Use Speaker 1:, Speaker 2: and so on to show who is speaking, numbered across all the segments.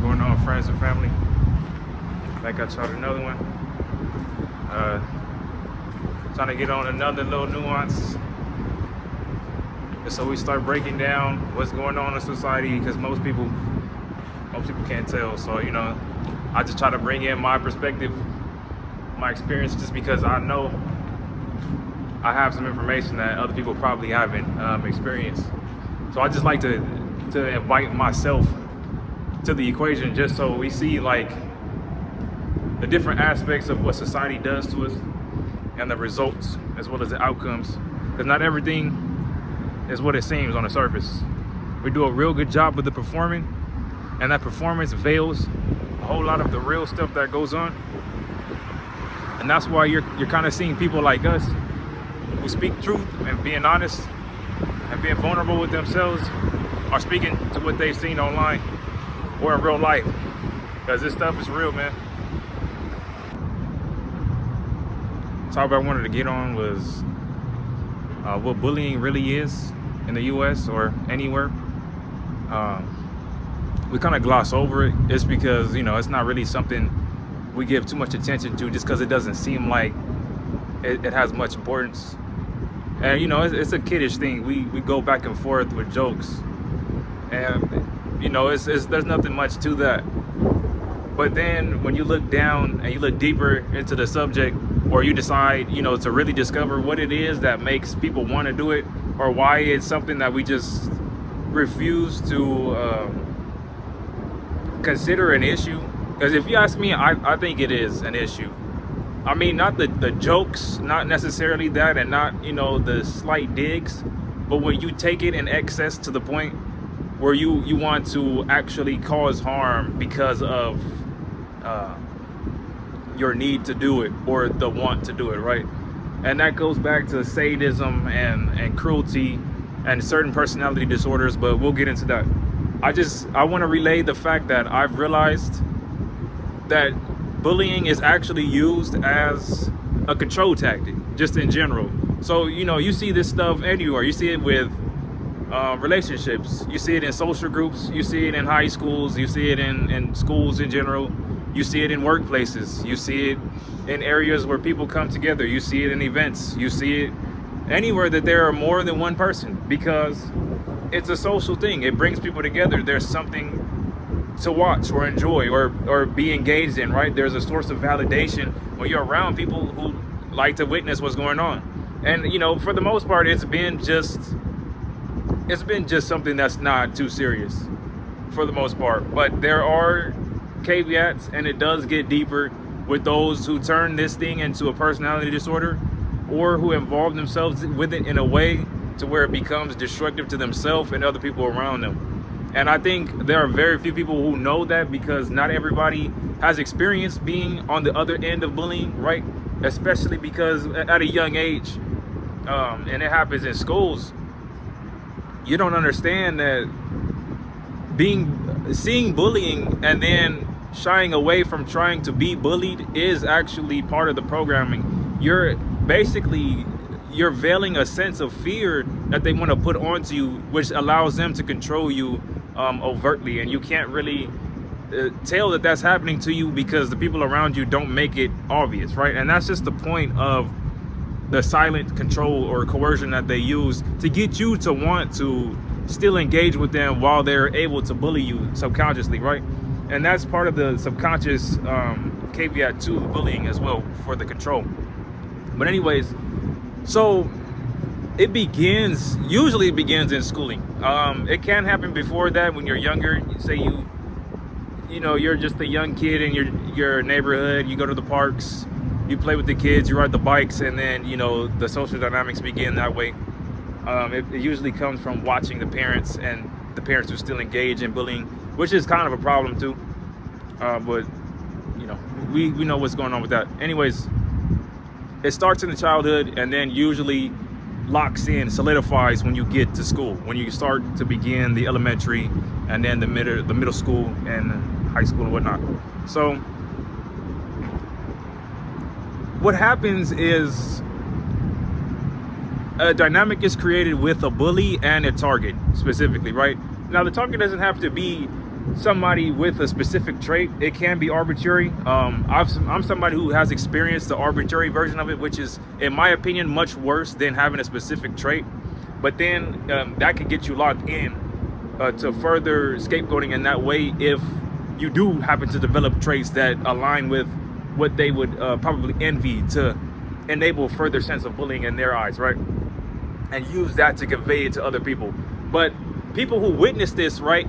Speaker 1: going on, friends and family? Back at y'all with another one. Trying to get on another little nuance. So we start breaking down what's going on in society, because most people can't tell. So I just try to bring in my perspective, my experience, just because I know I have some information that other people probably haven't experienced. So I just like to invite myself to the equation, just so we see like the different aspects of what society does to us and the results as well as the outcomes, because not everything is what it seems on the surface. We do a real good job with the performing, and that performance veils a whole lot of the real stuff that goes on. And that's why you're kind of seeing people like us who speak truth and being honest and being vulnerable with themselves are speaking to what they've seen online or in real life, because this stuff is real, man. The topic I wanted to get on was what bullying really is in the US or anywhere. We kind of gloss over it. It's because it's not really something we give too much attention to, just because it doesn't seem like it has much importance. And it's a kiddish thing. We go back and forth with jokes, and there's nothing much to that. But then when you look down and you look deeper into the subject, or you decide to really discover what it is that makes people want to do it, or why it's something that we just refuse to consider an issue. Because if you ask me, I think it is an issue. I mean, not the jokes, not necessarily that, and not the slight digs, but when you take it in excess to the point where you want to actually cause harm because of your need to do it, or the want to do it, right? And that goes back to sadism and cruelty and certain personality disorders, but we'll get into that. I want to relay the fact that I've realized that bullying is actually used as a control tactic, just in general. So you see this stuff anywhere. You see it with relationships, you see it in social groups, you see it in high schools, you see it in schools in general, you see it in workplaces, you see it in areas where people come together, you see it in events, you see it anywhere that there are more than one person, because it's a social thing. It brings people together. There's something to watch or enjoy or be engaged in, right? There's a source of validation when you're around people who like to witness what's going on. And for the most part, it's been just something that's not too serious for the most part. But there are caveats, and it does get deeper with those who turn this thing into a personality disorder, or who involve themselves with it in a way to where it becomes destructive to themselves and other people around them. And I think there are very few people who know that, because not everybody has experience being on the other end of bullying, right? Especially because at a young age, and it happens in schools, you don't understand that seeing bullying and then shying away from trying to be bullied is actually part of the programming. You're veiling a sense of fear that they want to put onto you, which allows them to control you overtly, and you can't really tell that that's happening to you because the people around you don't make it obvious, right? And that's just the point of the silent control or coercion that they use to get you to want to still engage with them while they're able to bully you subconsciously, right? And that's part of the subconscious caveat to bullying as well, for the control. But anyways, so usually it begins in schooling. It can happen before that when you're younger. Say you're just a young kid in your neighborhood, you go to the parks, you play with the kids, you ride the bikes, and then the social dynamics begin that way. It usually comes from watching the parents, and the parents who still engage in bullying, which is kind of a problem too. But we know what's going on with that. Anyways, it starts in the childhood, and then usually locks in, solidifies when you get to school, when you start to begin the elementary, and then the middle school and high school and whatnot. So what happens is a dynamic is created with a bully and a target specifically, right? Now the target doesn't have to be somebody with a specific trait, it can be arbitrary. I'm somebody who has experienced the arbitrary version of it, which is, in my opinion, much worse than having a specific trait. But then that could get you locked in to further scapegoating in that way if you do happen to develop traits that align with what they would probably envy to enable further sense of bullying in their eyes, right? And use that to convey it to other people. But people who witness this, right,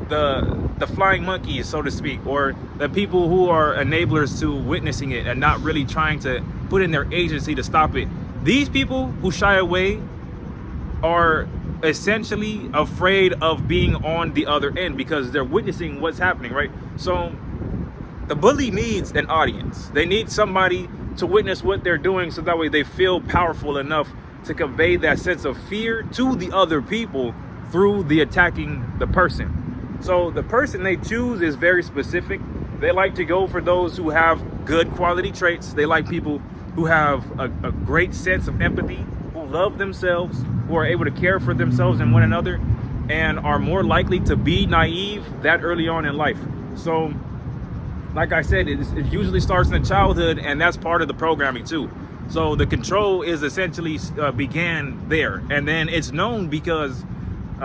Speaker 1: the flying monkeys, so to speak, or the people who are enablers to witnessing it and not really trying to put in their agency to stop it, these people who shy away are essentially afraid of being on the other end because they're witnessing what's happening, right? So the bully needs an audience. They need somebody to witness what they're doing so that way they feel powerful enough to convey that sense of fear to the other people through the attacking the person. So the person they choose is very specific. They like to go for those who have good quality traits. They like people who have a great sense of empathy, who love themselves, who are able to care for themselves and one another, and are more likely to be naive that early on in life. So like I said, it usually starts in childhood, and that's part of the programming too. So the control is essentially began there, and then it's known because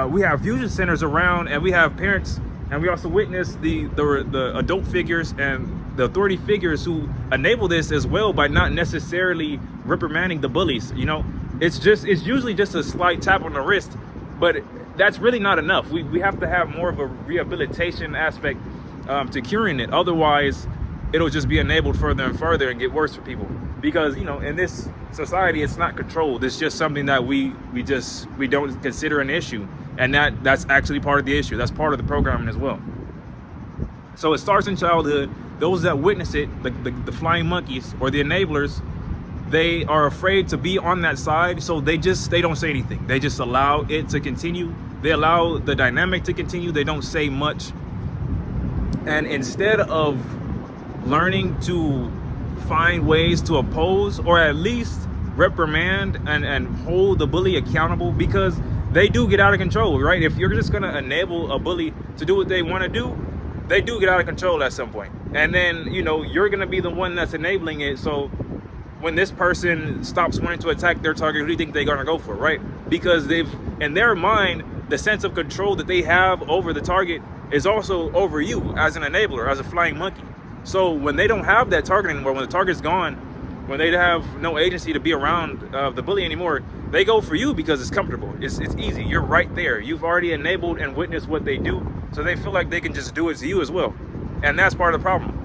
Speaker 1: we have fusion centers around, and we have parents, and we also witness the adult figures and the authority figures who enable this as well by not necessarily reprimanding the bullies. You know, it's usually just a slight tap on the wrist, but that's really not enough. We have to have more of a rehabilitation aspect to curing it. Otherwise, it'll just be enabled further and further and get worse for people. Because, you know, in this society, it's not controlled. It's just something that we don't consider an issue. And that's actually part of the issue. That's part of the programming as well. So it starts in childhood. Those that witness it, the flying monkeys or the enablers, they are afraid to be on that side. So they don't say anything. They just allow it to continue. They allow the dynamic to continue. They don't say much. And instead of learning to find ways to oppose or at least reprimand and hold the bully accountable, because they do get out of control, right? If you're just going to enable a bully to do what they want to do, they do get out of control at some point. And then, you know, you're going to be the one that's enabling it. So when this person stops wanting to attack their target, who do you think they're going to go for, right? Because they've, in their mind, the sense of control that they have over the target is also over you as an enabler, as a flying monkey. So when they don't have that target anymore, when the target's gone, when they have no agency to be around the bully anymore, they go for you because it's comfortable. It's easy. You're right there. You've already enabled and witnessed what they do. So they feel like they can just do it to you as well. And that's part of the problem.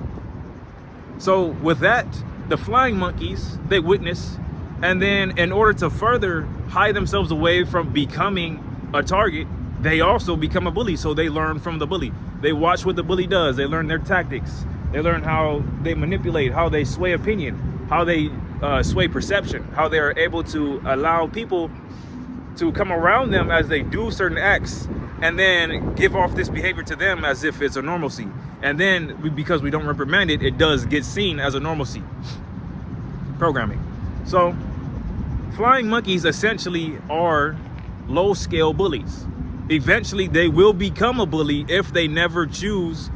Speaker 1: So with that, the flying monkeys, they witness. And then in order to further hide themselves away from becoming a target, they also become a bully. So they learn from the bully. They watch what the bully does. They learn their tactics. They learn how they manipulate, how they sway opinion, how they sway perception, how they're able to allow people to come around them as they do certain acts and then give off this behavior to them as if it's a normalcy. And then because we don't reprimand it, it does get seen as a normalcy. Programming. So flying monkeys essentially are low-scale bullies. Eventually, they will become a bully if they never choose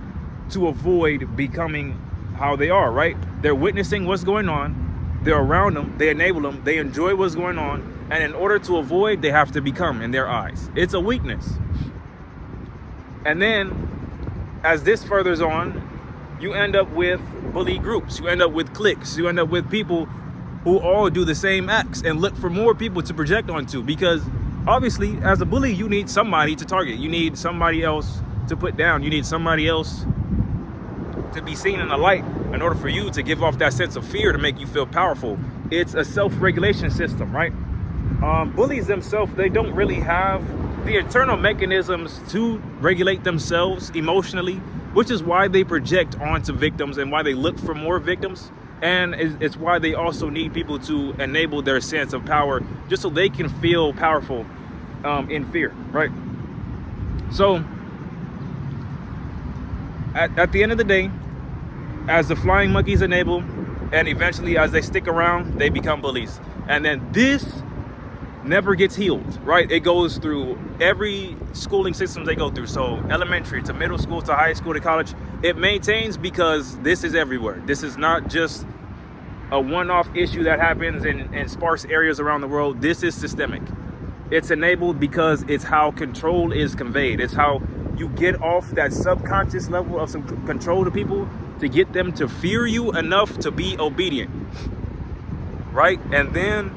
Speaker 1: to avoid becoming how they are, right? They're witnessing what's going on. They're around them. They enable them. They enjoy what's going on. And in order to avoid, they have to become in their eyes. It's a weakness. And then as this furthers on, you end up with bully groups. You end up with cliques. You end up with people who all do the same acts and look for more people to project onto, because obviously as a bully, you need somebody to target. You need somebody else to put down. You need somebody else to be seen in the light in order for you to give off that sense of fear to make you feel powerful. It's a self-regulation system, right? Bullies themselves, they don't really have the internal mechanisms to regulate themselves emotionally, which is why they project onto victims and why they look for more victims. And it's why they also need people to enable their sense of power just so they can feel powerful in fear, right? So at the end of the day, as the flying monkeys enable and eventually as they stick around, they become bullies. And then this never gets healed, right? It goes through every schooling system they go through. So elementary to middle school to high school to college, it maintains because this is everywhere. This is not just a one-off issue that happens in sparse areas around the world. This is systemic. It's enabled because it's how control is conveyed. It's how you get off that subconscious level of some control to people to get them to fear you enough to be obedient, right? And then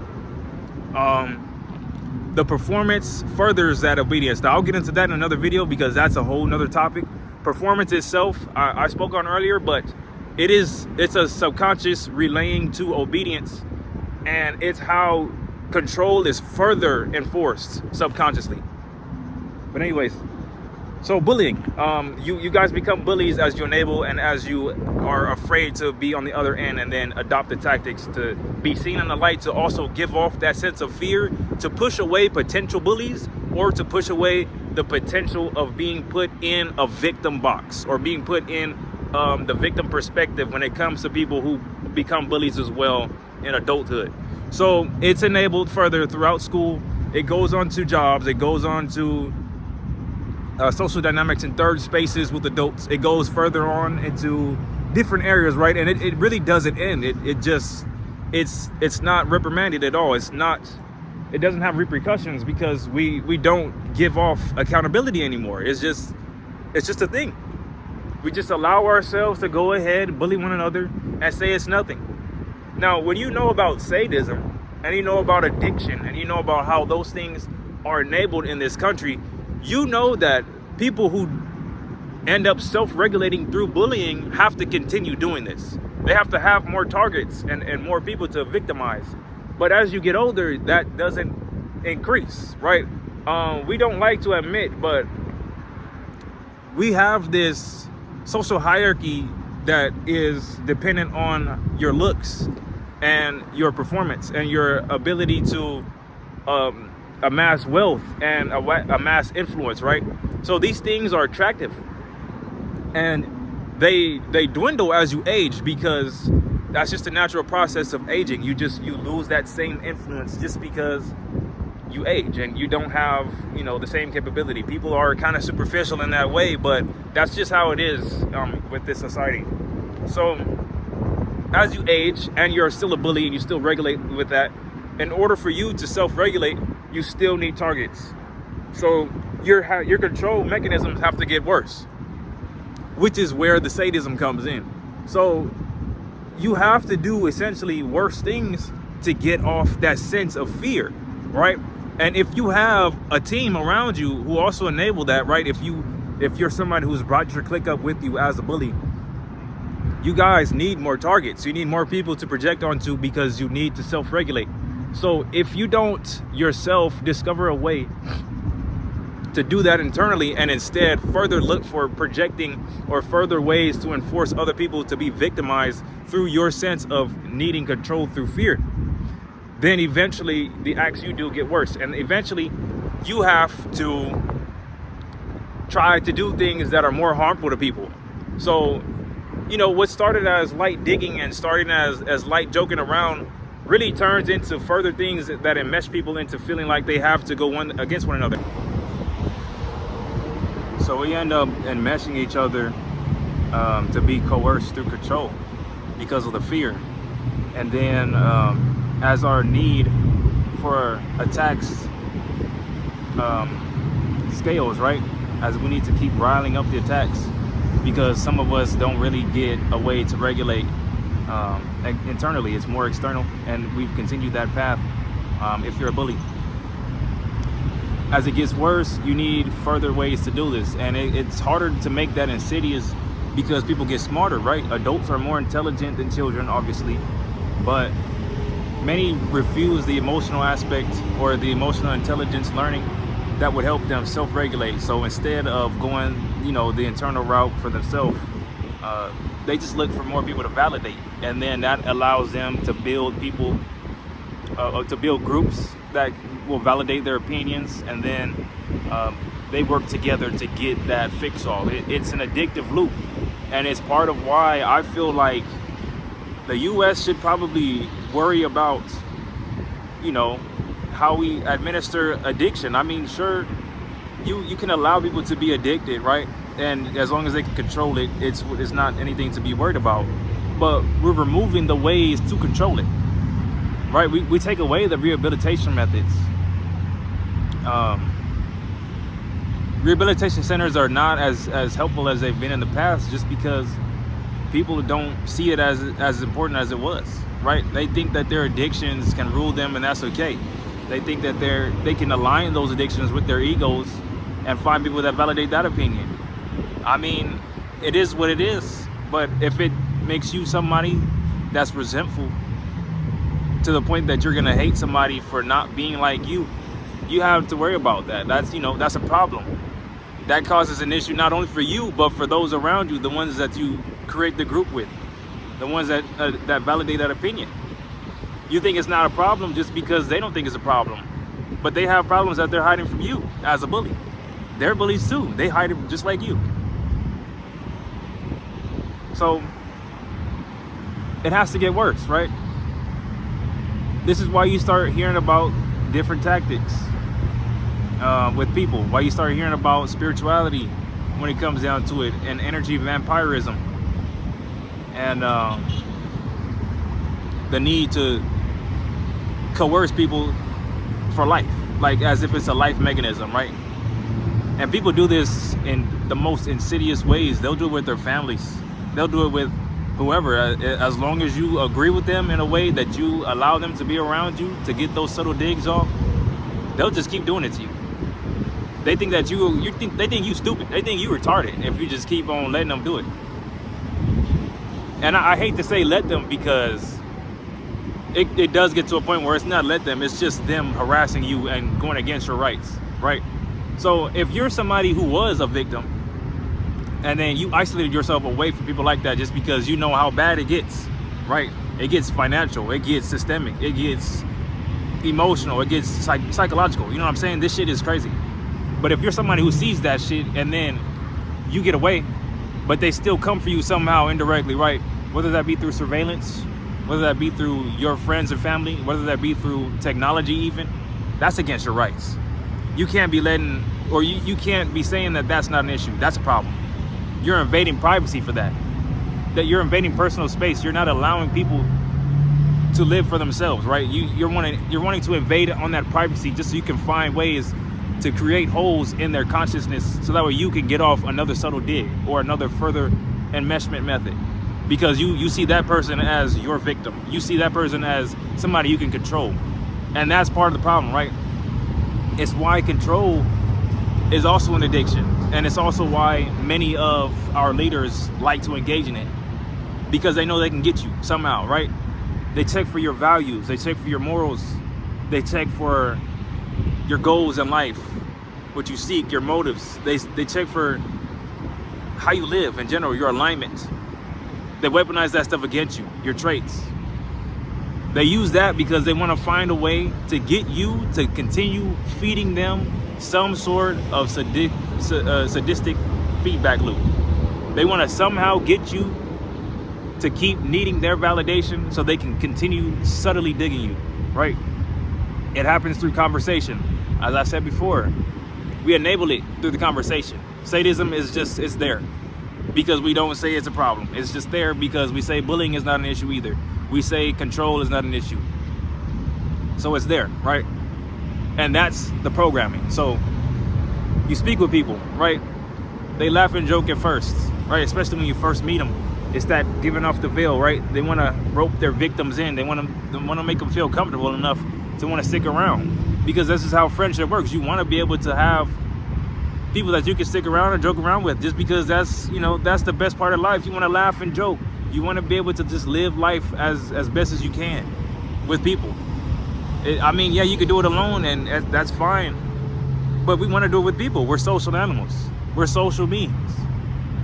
Speaker 1: the performance furthers that obedience. Now I'll get into that in another video because that's a whole nother topic. Performance itself, I spoke on earlier, but it's a subconscious relaying to obedience, and it's how control is further enforced subconsciously. But anyways, so bullying, you guys become bullies as you enable and as you are afraid to be on the other end, and then adopt the tactics to be seen in the light, to also give off that sense of fear, to push away potential bullies, or to push away the potential of being put in a victim box, or being put in the victim perspective when it comes to people who become bullies as well in adulthood. So it's enabled further throughout school. It goes on to jobs. It goes on to social dynamics in third spaces with adults. It goes further on into different areas, right? And it really doesn't end. It's not reprimanded at all. It doesn't have repercussions because we don't give off accountability anymore. It's just a thing. We just allow ourselves to go ahead, bully one another, and say it's nothing. Now, when you know about sadism, and you know about addiction, and you know about how those things are enabled in this country, you know that people who end up self-regulating through bullying have to continue doing this. They have to have more targets and more people to victimize. But as you get older, that doesn't increase, right? We don't like to admit, but we have this social hierarchy that is dependent on your looks and your performance and your ability to amass wealth and amass influence, right? So these things are attractive, and they dwindle as you age, because that's just a natural process of aging. You lose that same influence just because you age and you don't have, the same capability. People are kind of superficial in that way, but that's just how it is with this society. So as you age and you're still a bully and you still regulate with that, in order for you to self-regulate, you still need targets. So your control mechanisms have to get worse, which is where the sadism comes in. So you have to do essentially worse things to get off that sense of fear, right? And if you have a team around you who also enable that, right? If you're somebody who's brought your clique up with you as a bully, you guys need more targets. You need more people to project onto, because you need to self-regulate. So if you don't yourself discover a way to do that internally, and instead further look for projecting or further ways to enforce other people to be victimized through your sense of needing control through fear, then eventually the acts you do get worse. And eventually you have to try to do things that are more harmful to people. So, what started as light digging and starting as light joking around really turns into further things that enmesh people into feeling like they have to go one against one another. So we end up enmeshing each other to be coerced through control because of the fear. And then as our need for attacks scales, right? As we need to keep riling up the attacks, because some of us don't really get a way to regulate internally. It's more external, and we've continued that path if you're a bully. As it gets worse, you need further ways to do this, and it's harder to make that insidious because people get smarter, right? Adults are more intelligent than children, obviously, but many refuse the emotional aspect or the emotional intelligence learning that would help them self-regulate. So instead of going, the internal route for themselves, they just look for more people to validate, and then that allows them to build people, to build groups that will validate their opinions, and then they work together to get that fix-all. It's an addictive loop, and it's part of why I feel like the U.S. should probably worry about, how we administer addiction. I mean, sure, you can allow people to be addicted, right? And as long as they can control it, it's not anything to be worried about. But we're removing the ways to control it, right? We take away the rehabilitation methods. Rehabilitation centers are not as helpful as they've been in the past, just because people don't see it as important as it was, right? They think that their addictions can rule them, and that's okay. They think that they can align those addictions with their egos and find people that validate that opinion. I mean, it is what it is. But if it makes you somebody that's resentful to the point that you're gonna hate somebody for not being like you have to worry about that. That's a problem. That causes an issue not only for you, but for those around you, the ones that you create the group with, the ones that validate that opinion. You think it's not a problem just because they don't think it's a problem, but they have problems that they're hiding from you as a bully. They're bullies too. They hide it just like you. So it has to get worse, right? This is why you start hearing about different tactics with people. Why you start hearing about spirituality when it comes down to it, and energy vampirism, and the need to coerce people for life, like as if it's a life mechanism, right? And people do this in the most insidious ways. They'll do it with their families. They'll do it with whoever, as long as you agree with them in a way that you allow them to be around you to get those subtle digs off. They'll just keep doing it to you. They think that they think you stupid. They think you retarded if you just keep on letting them do it. And I hate to say let them, because it does get to a point where it's not let them, it's just them harassing you and going against your rights, right? So if you're somebody who was a victim, and then you isolated yourself away from people like that just because you know how bad it gets, right? It gets financial, it gets systemic, it gets emotional, it gets psychological. You know what I'm saying? This shit is crazy. But if you're somebody who sees that shit and then you get away, but they still come for you somehow indirectly, right? Whether that be through surveillance, whether that be through your friends and family, whether that be through technology even, that's against your rights. You can't be letting, or you can't be saying that that's not an issue. That's a problem. You're invading privacy for that. That you're invading personal space. You're not allowing people to live for themselves, right? You're wanting to invade on that privacy just so you can find ways to create holes in their consciousness, so that way you can get off another subtle dig or another further enmeshment method, because you see that person as your victim. You see that person as somebody you can control, and that's part of the problem, right? It's why control is also an addiction, and it's also why many of our leaders like to engage in it, because they know they can get you somehow, right? They check for your values, they check for your morals, they check for your goals in life, what you seek, your motives. They check for how you live in general, your alignment. They weaponize that stuff against you, your traits. They use that because they want to find a way to get you to continue feeding them some sort of sadistic feedback loop. They want to somehow get you to keep needing their validation so they can continue subtly digging you, right? It happens through conversation. As I said before, we enable it through the conversation. Sadism is just, it's there because we don't say it's a problem. It's just there because we say bullying is not an issue either. We say control is not an issue. So it's there, right? And that's the programming. So you speak with people, right? They laugh and joke at first, right? Especially when you first meet them. It's that giving off the veil, right? They want to rope their victims in. They want to make them feel comfortable enough to want to stick around, because this is how friendship works. You want to be able to have people that you can stick around and joke around with, just because that's the best part of life. You want to laugh and joke. You want to be able to just live life as best as you can with people. I mean, yeah, you could do it alone, and that's fine, but we want to do it with people. We're social animals. We're social beings.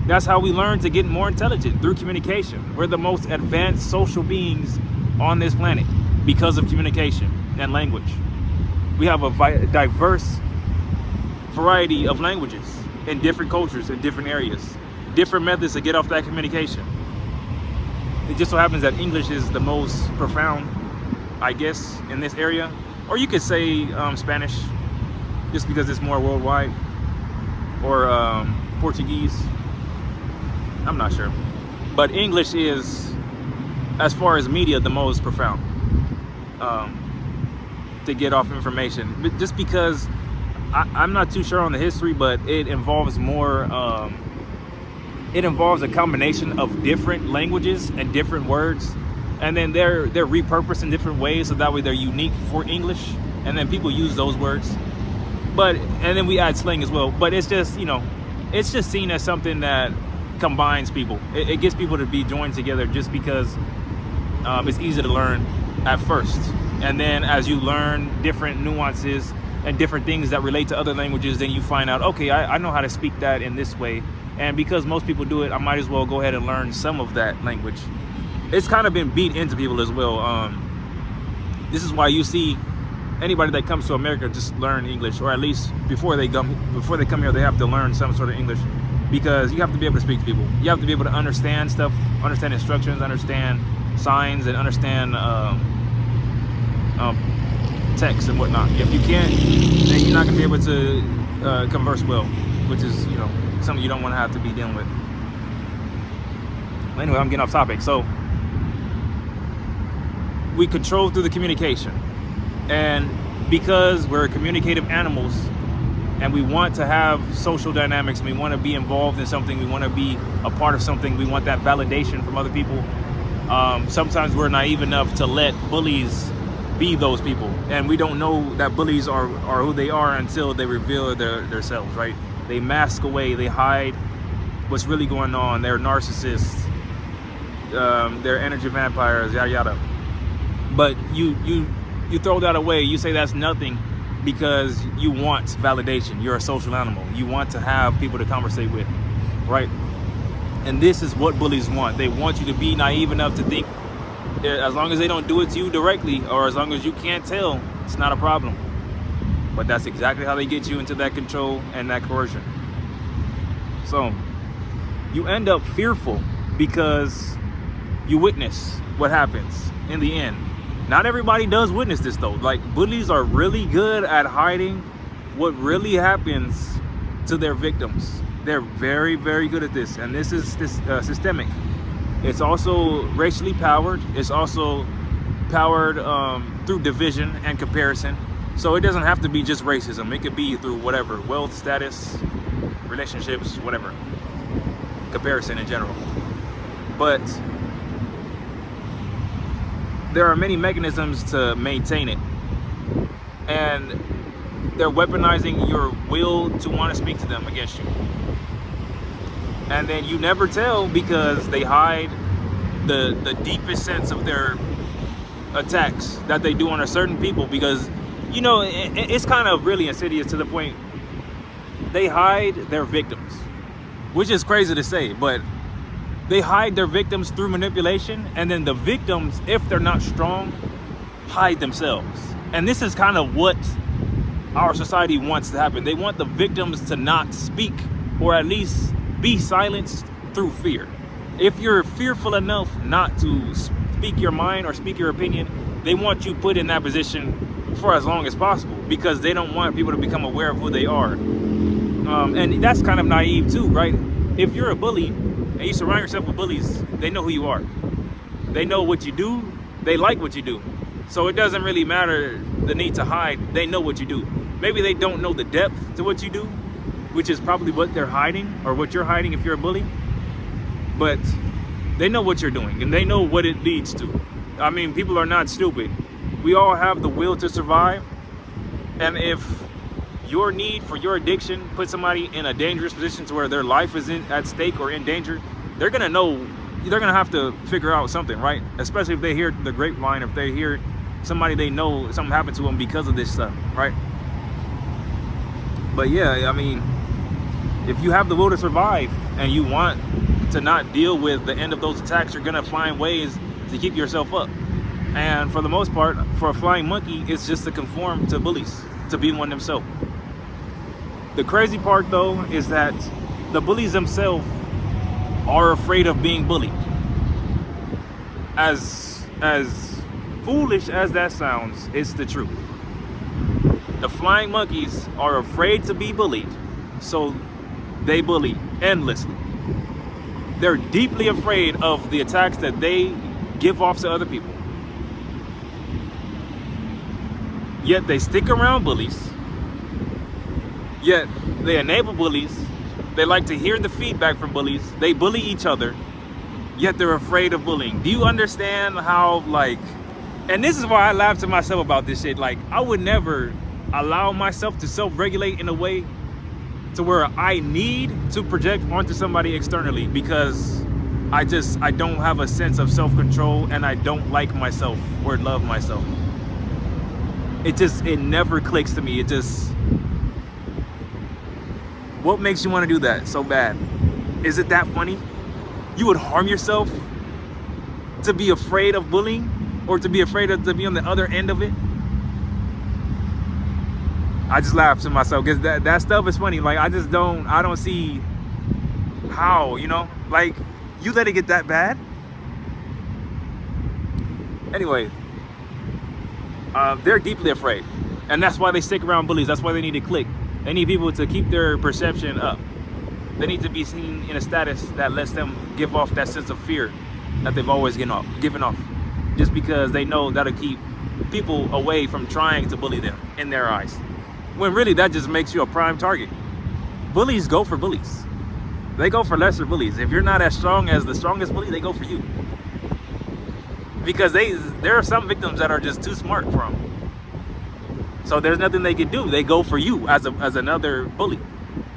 Speaker 1: That's how we learn to get more intelligent, through communication. We're the most advanced social beings on this planet because of communication and language. We have a diverse variety of languages in different cultures, in different areas, different methods to get off that communication. It just so happens that English is the most profound, I guess, in this area, or you could say Spanish, just because it's more worldwide, or Portuguese. I'm not sure, but English is, as far as media, the most profound to get off information. But just because I'm not too sure on the history, but it involves more. It involves a combination of different languages and different words, and then they're repurposed in different ways, so that way they're unique for English, and then people use those words. And then we add slang as well. But it's just, it's just seen as something that combines people. It gets people to be joined together just because it's easy to learn at first, and then as you learn different nuances and different things that relate to other languages, then you find out, okay, I know how to speak that in this way. And because most people do it, I might as well go ahead and learn some of that language. It's kind of been beat into people as well. This is why you see anybody that comes to America just learn English, or at least before they come here, they have to learn some sort of English, because you have to be able to speak to people. You have to be able to understand stuff, understand instructions, understand signs, and understand text and whatnot. If you can't, then you're not going to be able to converse well, which is, something you don't want to have to be dealing with. Anyway, I'm getting off topic. So we control through the communication, and because we're communicative animals and we want to have social dynamics, and we want to be involved in something, we want to be a part of something, we want that validation from other people, sometimes we're naive enough to let bullies be those people, and we don't know that bullies are who they are until they reveal themselves, right? They mask away, they hide what's really going on. They're narcissists, they're energy vampires, yada yada. But you throw that away. You say that's nothing because you want validation. You're a social animal. You want to have people to conversate with, right? And this is what bullies want. They want you to be naive enough to think, as long as they don't do it to you directly, or as long as you can't tell, it's not a problem. But that's exactly how they get you into that control and that coercion. So you end up fearful because you witness what happens in the end. Not everybody does witness this though. Like, bullies are really good at hiding what really happens to their victims. They're very, very good at this. And this is systemic. It's also racially powered. It's also powered through division and comparison. So it doesn't have to be just racism. It could be through whatever, wealth, status, relationships, whatever. Comparison in general. But there are many mechanisms to maintain it. And they're weaponizing your will to want to speak to them against you. And then you never tell because they hide the deepest sense of their attacks that they do on a certain people, because it's kind of really insidious to the point they hide their victims, which is crazy to say, but they hide their victims through manipulation, and then the victims, if they're not strong, hide themselves. And this is kind of what our society wants to happen. They want the victims to not speak, or at least be silenced through fear. If you're fearful enough not to speak your mind or speak your opinion, they want you put in that position for as long as possible, because they don't want people to become aware of who they are. And that's kind of naive too, right? If you're a bully and you surround yourself with bullies, they know who you are. They know what you do. They like what you do. So it doesn't really matter the need to hide. They know what you do. Maybe they don't know the depth to what you do, which is probably what they're hiding, or what you're hiding if you're a bully. But they know what you're doing, and they know what it leads to. I mean, people are not stupid. We all have the will to survive. And if your need for your addiction puts somebody in a dangerous position to where their life is at stake or in danger, they're going to have to figure out something, right? Especially if they hear the grapevine, if they hear somebody they know something happened to them because of this stuff, right? But yeah, I mean, if you have the will to survive and you want to not deal with the end of those attacks, you're going to find ways to keep yourself up. And for the most part, for a flying monkey, it's just to conform to bullies, to be one themselves. The crazy part though is that the bullies themselves are afraid of being bullied. As foolish as that sounds, it's the truth. The flying monkeys are afraid to be bullied, so they bully endlessly. They're deeply afraid of the attacks that they give off to other people. Yet they stick around bullies. Yet they enable bullies. They like to hear the feedback from bullies. They bully each other. Yet they're afraid of bullying. Do you understand how, like, and this is why I laugh to myself about this shit. Like, I would never allow myself to self-regulate in a way to where I need to project onto somebody externally, because I don't have a sense of self-control, and I don't like myself or love myself. It never clicks to me. What makes you want to do that so bad? Is it that funny? You would harm yourself to be afraid of bullying, or to be afraid of to be on the other end of it? I just laugh to myself, because that stuff is funny. Like, I don't see how, like, you let it get that bad? Anyway, they're deeply afraid, and that's why they stick around bullies. That's why they need to click. They need people to keep their perception up. They need to be seen in a status that lets them give off that sense of fear that they've always given off, just because they know that'll keep people away from trying to bully them in their eyes, when really that just makes you a prime target. Bullies go for bullies. They go for lesser bullies. If you're not as strong as the strongest bully, they go for you, because there are some victims that are just too smart for them. So there's nothing they can do. They go for you as another bully,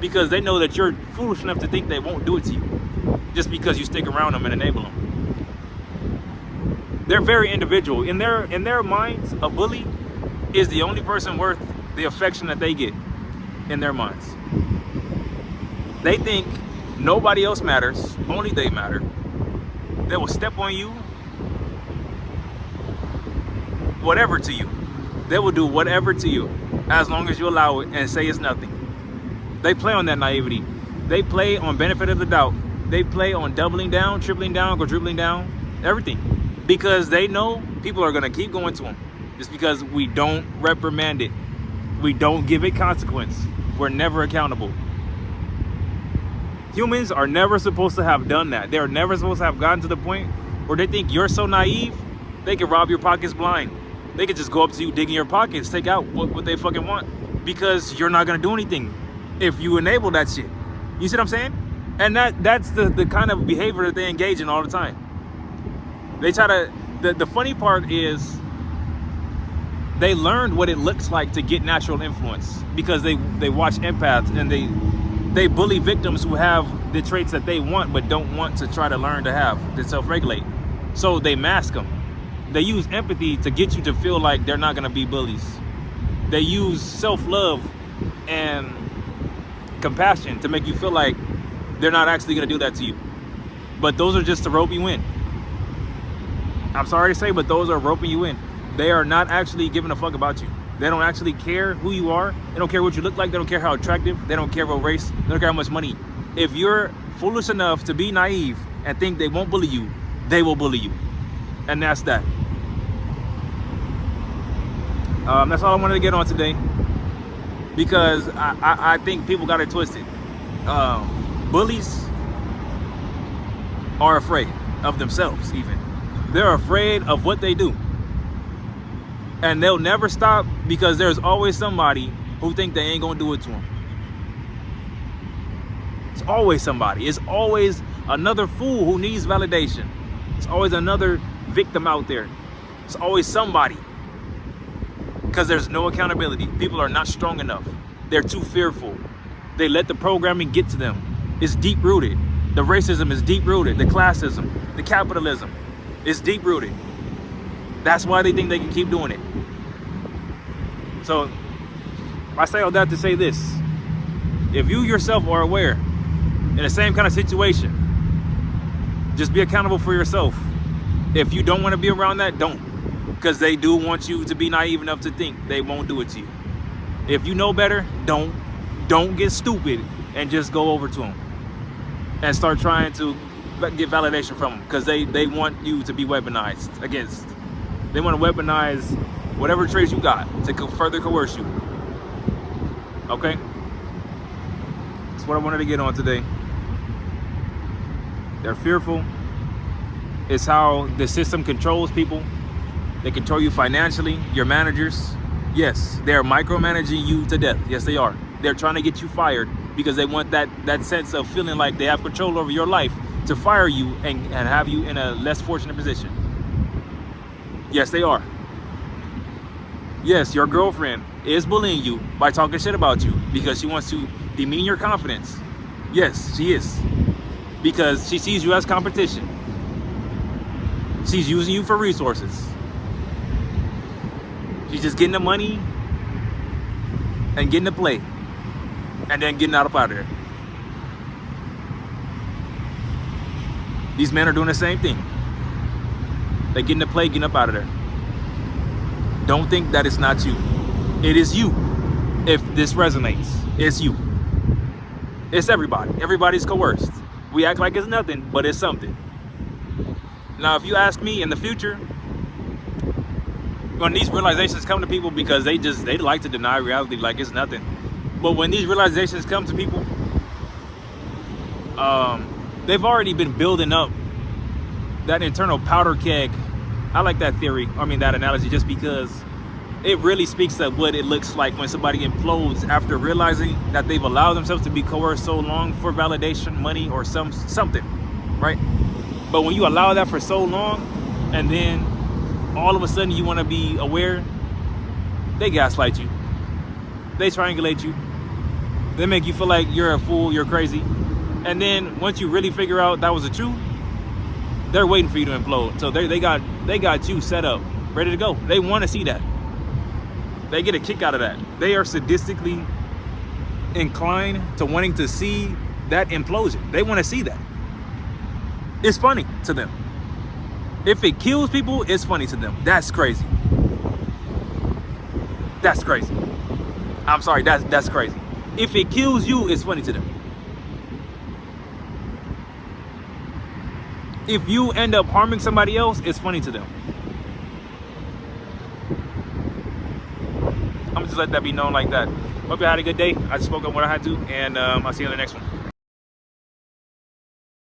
Speaker 1: because they know that you're foolish enough to think they won't do it to you just because you stick around them and enable them. They're very individual. In their minds, a bully is the only person worth the affection that they get. In their minds, they think nobody else matters, only they matter. They will step on you, whatever to you. They will do whatever to you as long as you allow it and say it's nothing. They play on that naivety. They play on benefit of the doubt. They play on doubling down, tripling down, quadrupling down, everything. Because they know people are going to keep going to them. Just because we don't reprimand it. We don't give it consequence. We're never accountable. Humans are never supposed to have done that. They're never supposed to have gotten to the point where they think you're so naive, they can rob your pockets blind. They could just go up to you, dig in your pockets, take out what they fucking want, because you're not going to do anything if you enable that shit. You see what I'm saying? And that's the kind of behavior that they engage in all the time. They try to, the funny part is they learned what it looks like to get natural influence, because they watch empaths, and they bully victims who have the traits that they want but don't want to try to learn to have, to self-regulate. So they mask them. They use empathy to get you to feel like they're not going to be bullies. They use self-love and compassion to make you feel like they're not actually going to do that to you. But those are just to rope you in. I'm sorry to say, but those are roping you in. They are not actually giving a fuck about you. They don't actually care who you are. They don't care what you look like. They don't care how attractive. They don't care what race. They don't care how much money. If you're foolish enough to be naive and think they won't bully you, they will bully you. And that's that. That's all I wanted to get on today, because I think people got it twisted. Bullies are afraid of themselves even. They're afraid of what they do. And they'll never stop, because there's always somebody who think they ain't gonna do it to them. It's always somebody. It's always another fool who needs validation. It's always another victim out there. It's always somebody. Because there's no accountability. People are not strong enough. They're too fearful. They let the programming get to them. It's deep rooted. The racism is deep rooted. The classism, the capitalism is deep rooted. That's why they think they can keep doing it. So I say all that to say this. If you yourself are aware in the same kind of situation, just be accountable for yourself. If you don't want to be around that, don't. Because they do want you to be naive enough to think they won't do it to you. If you know better, don't get stupid and just go over to them and start trying to get validation from them, because they want you to be weaponized against. They want to weaponize whatever traits you got to further coerce you. Okay? That's what I wanted to get on today. They're fearful. It's how the system controls people. They control you financially, your managers. Yes, they're micromanaging you to death. Yes, they are. They're trying to get you fired because they want that sense of feeling like they have control over your life to fire you and have you in a less fortunate position. Yes, they are. Yes, your girlfriend is bullying you by talking shit about you because she wants to demean your confidence. Yes, she is. Because she sees you as competition. She's using you for resources. She's just getting the money and getting the play and then getting out of there. These men are doing the same thing. They're getting the play, getting up out of there. Don't think that it's not you. It is you. If this resonates, it's you. It's everybody. Everybody's coerced. We act like it's nothing, but it's something. Now, if you ask me in the future, when these realizations come to people, because they like to deny reality like it's nothing. But when these realizations come to people, they've already been building up that internal powder keg. I like that theory, that analogy, just because it really speaks to what it looks like when somebody implodes after realizing that they've allowed themselves to be coerced so long for validation, money, or something, right? But when you allow that for so long, and then all of a sudden you want to be aware, they gaslight you. They triangulate you. They make you feel like you're a fool, you're crazy. And then once you really figure out that was the truth, they're waiting for you to implode. So they got you set up, ready to go. They want to see that. They get a kick out of that. They are sadistically inclined to wanting to see that implosion. They want to see that. It's funny to them. If it kills people, it's funny to them. That's crazy. That's crazy. I'm sorry, that's crazy. If it kills you, it's funny to them. If you end up harming somebody else, it's funny to them. I'm just let that be known like that. Hope you had a good day. I just spoke up what I had to, and I'll see you on the next one.